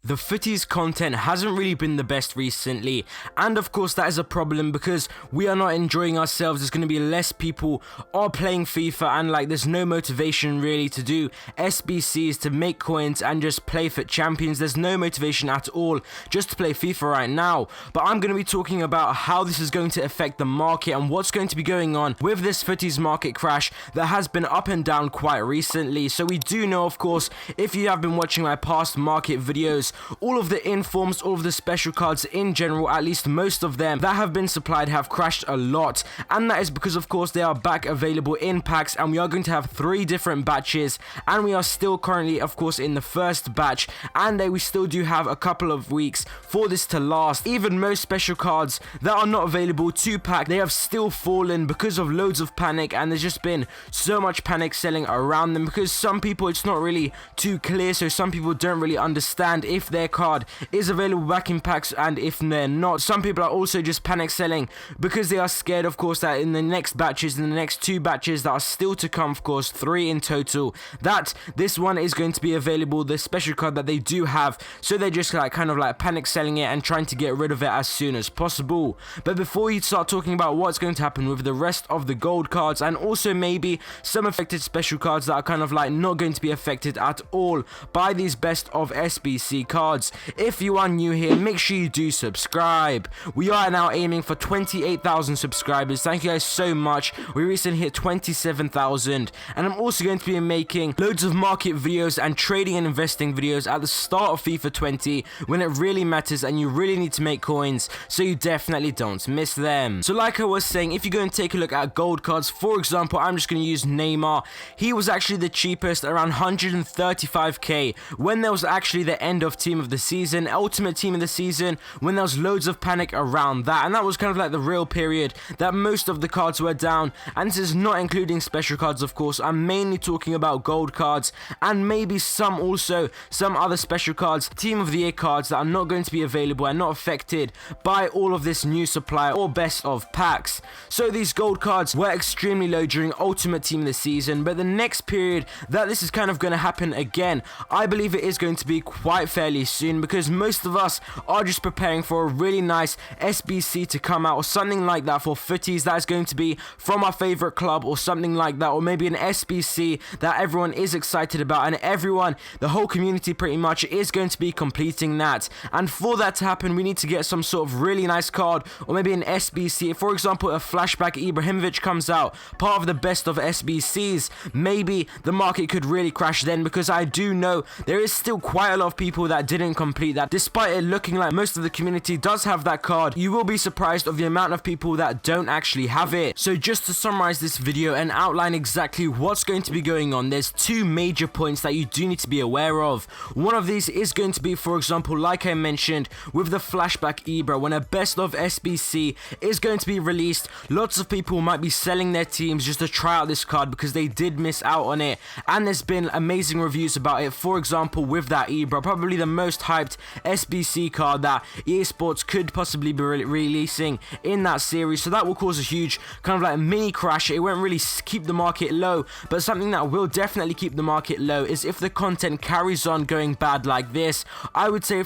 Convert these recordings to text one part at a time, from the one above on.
The Futties content hasn't really been the best recently, and of course that is a problem because we are not enjoying ourselves. There's going to be less people are playing FIFA, and like there's no motivation really to do SBCs, to make coins and just play for champions. There's no motivation at all just to play FIFA right now. But I'm going to be talking about how this is going to affect the market and what's going to be going on with this Futties market crash that has been up and down quite recently. So we do know, of course, if you have been watching my past market videos, all of the informs, all of the special cards in general, at least most of them that have been supplied have crashed a lot, and that is because of course they are back available in packs, and we are going to have 3 different batches, and we are still currently of course in the first batch, and we still do have a couple of weeks for this to last. Even most special cards that are not available to pack, they have still fallen because of loads of panic, and there's just been so much panic selling around them because some people, it's not really too clear, so some people don't really understand if their card is available back in packs and if they're not. Some people are also just panic selling because they are scared, of course, that in the next batches, in the next 2 batches that are still to come, of course 3 in total, that this one is going to be available, the special card that they do have, so they're just like kind of like panic selling it and trying to get rid of it as soon as possible. But before you start talking about what's going to happen with the rest of the gold cards, and also maybe some affected special cards that are kind of like not going to be affected at all by these best of SBC cards, if you are new here, make sure you do subscribe. We are now aiming for 28,000 subscribers. Thank you guys so much. We recently hit 27,000, and I'm also going to be making loads of market videos and trading and investing videos at the start of FIFA 20 when it really matters and you really need to make coins, so you definitely don't miss them. So like I was saying, if you go and take a look at gold cards, for example, I'm just going to use Neymar. He was actually the cheapest, around 135k, when there was actually the end of team of the season, ultimate team of the season, when there was loads of panic around that, and that was kind of like the real period that most of the cards were down. And this is not including special cards, of course. I'm mainly talking about gold cards and maybe some other special cards, team of the year cards that are not going to be available and not affected by all of this new supply or best of packs. So these gold cards were extremely low during ultimate team of the season, but the next period that this is kind of going to happen again, I believe it is going to be quite fairly soon, because most of us are just preparing for a really nice SBC to come out or something like that for Futties that is going to be from our favorite club or something like that, or maybe an SBC that everyone is excited about, and everyone, the whole community pretty much, is going to be completing that. And for that to happen, we need to get some sort of really nice card, or maybe an SBC. For example, a flashback Ibrahimovic comes out, part of the best of SBCs, maybe the market could really crash then, because I do know there is still quite a lot of people that didn't complete that, despite it looking like most of the community does have that card. You will be surprised of the amount of people that don't actually have it. So just to summarize this video and outline exactly what's going to be going on, there's 2 major points that you do need to be aware of. One of these is going to be, for example, like I mentioned, with the flashback Ibra, when a best of SBC is going to be released, lots of people might be selling their teams just to try out this card because they did miss out on it, and there's been amazing reviews about it. For example, with that Ibra, probably the most hyped SBC card that EA Sports could possibly be releasing in that series, so that will cause a huge kind of like mini crash. It won't really keep the market low, but something that will definitely keep the market low is if the content carries on going bad like this. I would say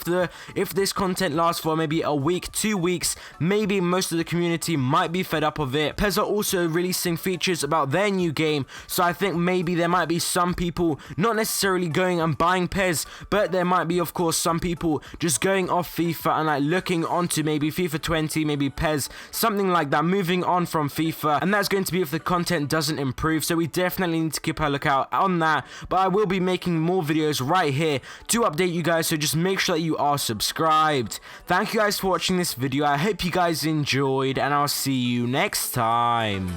if this content lasts for maybe a week, 2 weeks, maybe most of the community might be fed up of it. PES are also releasing features about their new game, so I think maybe there might be some people not necessarily going and buying PES, but there might be of course some people just going off FIFA and like looking onto maybe FIFA 20, maybe PES, something like that, moving on from FIFA, and that's going to be if the content doesn't improve. So we definitely need to keep a lookout on that, but I will be making more videos right here to update you guys, so just make sure that you are subscribed. Thank you guys for watching this video. I hope you guys enjoyed, and I'll see you next time.